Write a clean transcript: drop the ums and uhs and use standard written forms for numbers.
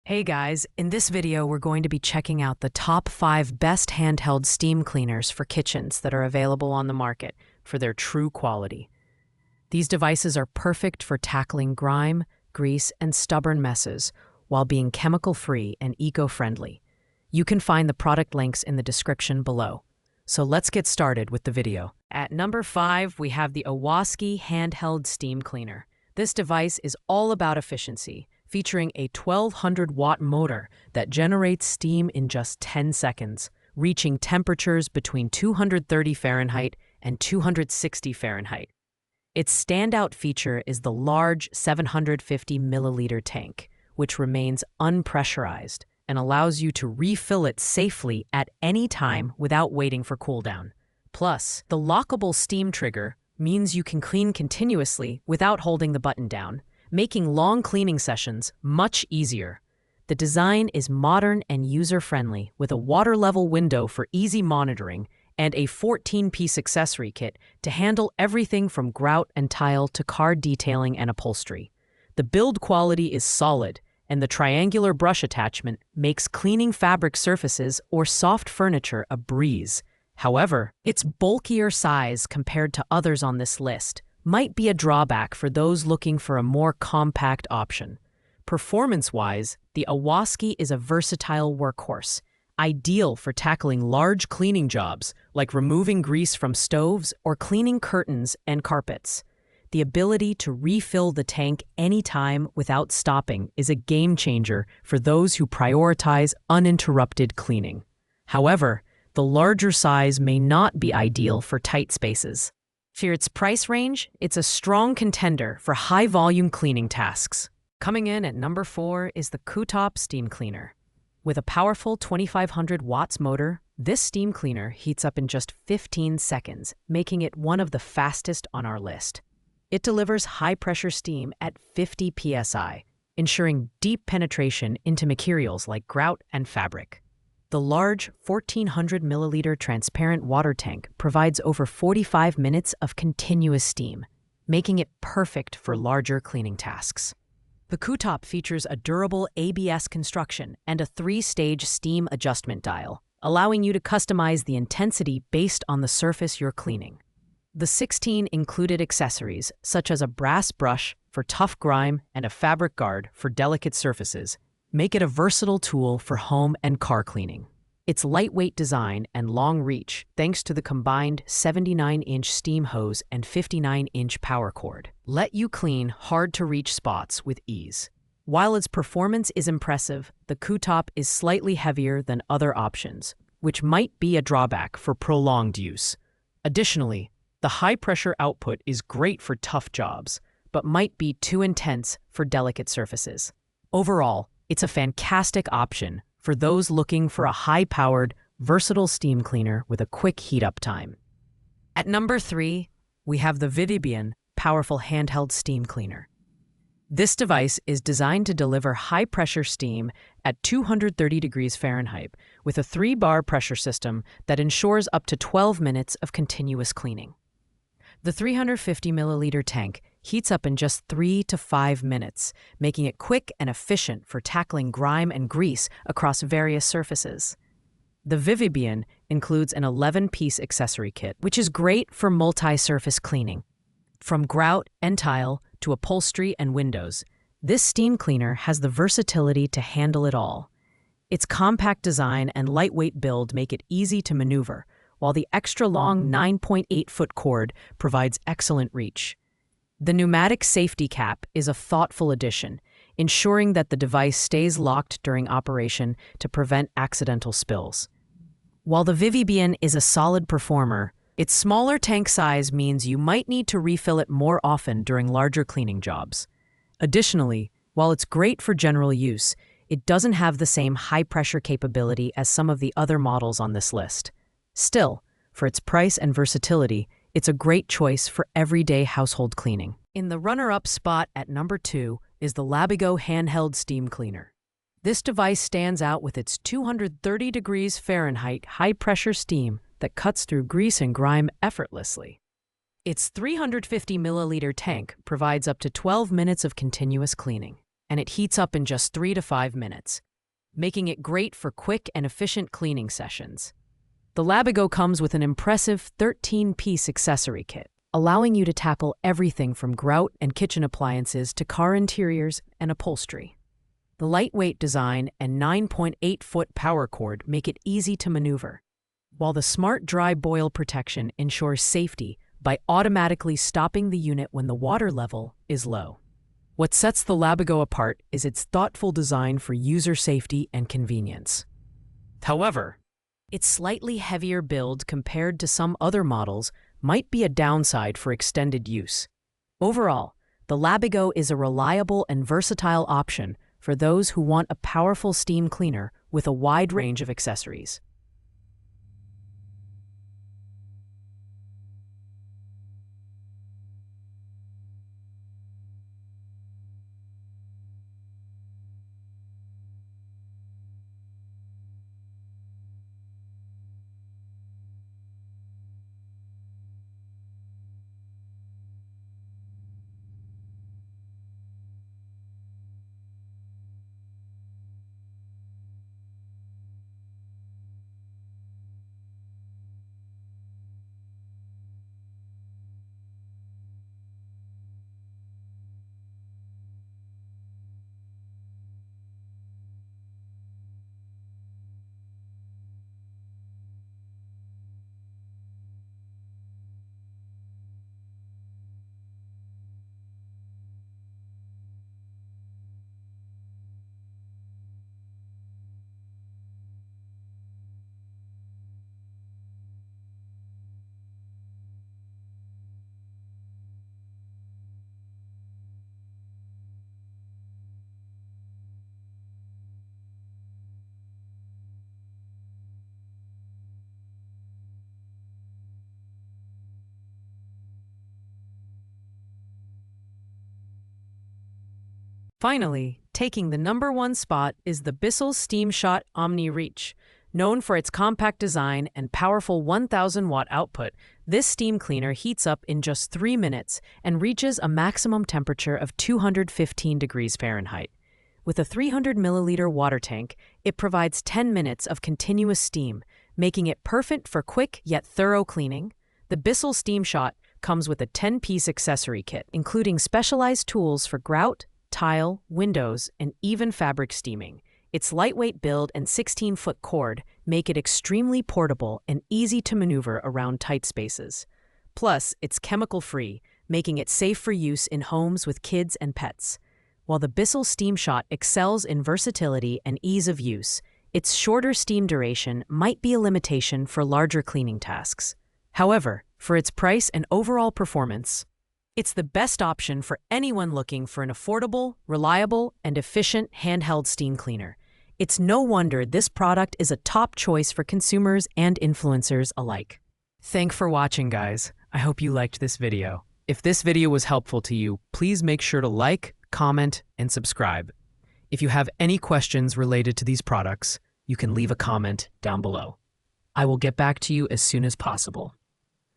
Hey guys, in this video we're going to be checking out the top 5 best handheld steam cleaners for kitchens that are available on the market for their true quality. These devices are perfect for tackling grime, grease, and stubborn messes while being chemical-free and eco-friendly. You can find the product links in the description below. So let's get started with the video. At number 5, we have the Owoski Handheld Steam Cleaner. This device is all about efficiency, featuring a 1200-watt motor that generates steam in just 10 seconds, reaching temperatures between 230 Fahrenheit and 260 Fahrenheit. Its standout feature is the large 750 milliliter tank, which remains unpressurized and allows you to refill it safely at any time without waiting for cooldown. Plus, the lockable steam trigger means you can clean continuously without holding the button down, making long cleaning sessions much easier. The design is modern and user-friendly, with a water-level window for easy monitoring and a 14-piece accessory kit to handle everything from grout and tile to car detailing and upholstery. The build quality is solid, and the triangular brush attachment makes cleaning fabric surfaces or soft furniture a breeze. However, its bulkier size compared to others on this list might be a drawback for those looking for a more compact option. Performance-wise, the Owoski is a versatile workhorse, ideal for tackling large cleaning jobs like removing grease from stoves or cleaning curtains and carpets. The ability to refill the tank anytime without stopping is a game changer for those who prioritize uninterrupted cleaning. However, the larger size may not be ideal for tight spaces. For its price range, it's a strong contender for high-volume cleaning tasks. Coming in at number 4 is the Grout Steam Cleaner. With a powerful 2500 watts motor, this steam cleaner heats up in just 15 seconds, making it one of the fastest on our list. It delivers high-pressure steam at 50 psi, ensuring deep penetration into materials like grout and fabric. The large 1400 milliliter transparent water tank provides over 45 minutes of continuous steam, making it perfect for larger cleaning tasks. The Grout features a durable ABS construction and a 3-stage steam adjustment dial, allowing you to customize the intensity based on the surface you're cleaning. The 16 included accessories, such as a brass brush for tough grime and a fabric guard for delicate surfaces, make it a versatile tool for home and car cleaning. Its lightweight design and long reach, thanks to the combined 79-inch steam hose and 59-inch power cord, let you clean hard-to-reach spots with ease. While its performance is impressive, the Grout is slightly heavier than other options, which might be a drawback for prolonged use. Additionally, the high-pressure output is great for tough jobs, but might be too intense for delicate surfaces. Overall, it's a fantastic option for those looking for a high-powered, versatile steam cleaner with a quick heat-up time. At number 3, we have the Vivibien Powerful Handheld Steam Cleaner. This device is designed to deliver high-pressure steam at 230 degrees Fahrenheit with a 3-bar pressure system that ensures up to 12 minutes of continuous cleaning. The 350 milliliter tank heats up in just 3 to 5 minutes, making it quick and efficient for tackling grime and grease across various surfaces. The Vivibien includes an 11-piece accessory kit, which is great for multi-surface cleaning. From grout and tile to upholstery and windows, this steam cleaner has the versatility to handle it all. Its compact design and lightweight build make it easy to maneuver, while the extra-long 9.8-foot cord provides excellent reach. The pneumatic safety cap is a thoughtful addition, ensuring that the device stays locked during operation to prevent accidental spills. While the Vivibien is a solid performer, its smaller tank size means you might need to refill it more often during larger cleaning jobs. Additionally, while it's great for general use, it doesn't have the same high-pressure capability as some of the other models on this list. Still, for its price and versatility, it's a great choice for everyday household cleaning. In the runner-up spot at number 2 is the Labigo Handheld Steam Cleaner. This device stands out with its 230 degrees Fahrenheit high-pressure steam that cuts through grease and grime effortlessly. Its 350 milliliter tank provides up to 12 minutes of continuous cleaning. and it heats up in just 3 to 5 minutes, making it great for quick and efficient cleaning sessions. The Labigo comes with an impressive 13-piece accessory kit, allowing you to tackle everything from grout and kitchen appliances to car interiors and upholstery. The lightweight design and 9.8-foot power cord make it easy to maneuver, while the smart dry boil protection ensures safety by automatically stopping the unit when the water level is low. What sets the Labigo apart is its thoughtful design for user safety and convenience. However, its slightly heavier build compared to some other models might be a downside for extended use. Overall, the Labigo is a reliable and versatile option for those who want a powerful steam cleaner with a wide range of accessories. Finally, taking the #1 spot is the Bissell Steam Shot Omni Reach. Known for its compact design and powerful 1,000-watt output, this steam cleaner heats up in just 3 minutes and reaches a maximum temperature of 215 degrees Fahrenheit. With a 300-milliliter water tank, it provides 10 minutes of continuous steam, making it perfect for quick yet thorough cleaning. The Bissell Steam Shot comes with a 10-piece accessory kit, including specialized tools for grout, tile, windows, and even fabric steaming. Its lightweight build and 16-foot cord make it extremely portable and easy to maneuver around tight spaces. Plus, it's chemical-free, making it safe for use in homes with kids and pets. While the Bissell Steam Shot excels in versatility and ease of use, its shorter steam duration might be a limitation for larger cleaning tasks. However, for its price and overall performance, it's the best option for anyone looking for an affordable, reliable, and efficient handheld steam cleaner. It's no wonder this product is a top choice for consumers and influencers alike. Thanks for watching, guys. I hope you liked this video. If this video was helpful to you, please make sure to like, comment, and subscribe. If you have any questions related to these products, you can leave a comment down below. I will get back to you as soon as possible.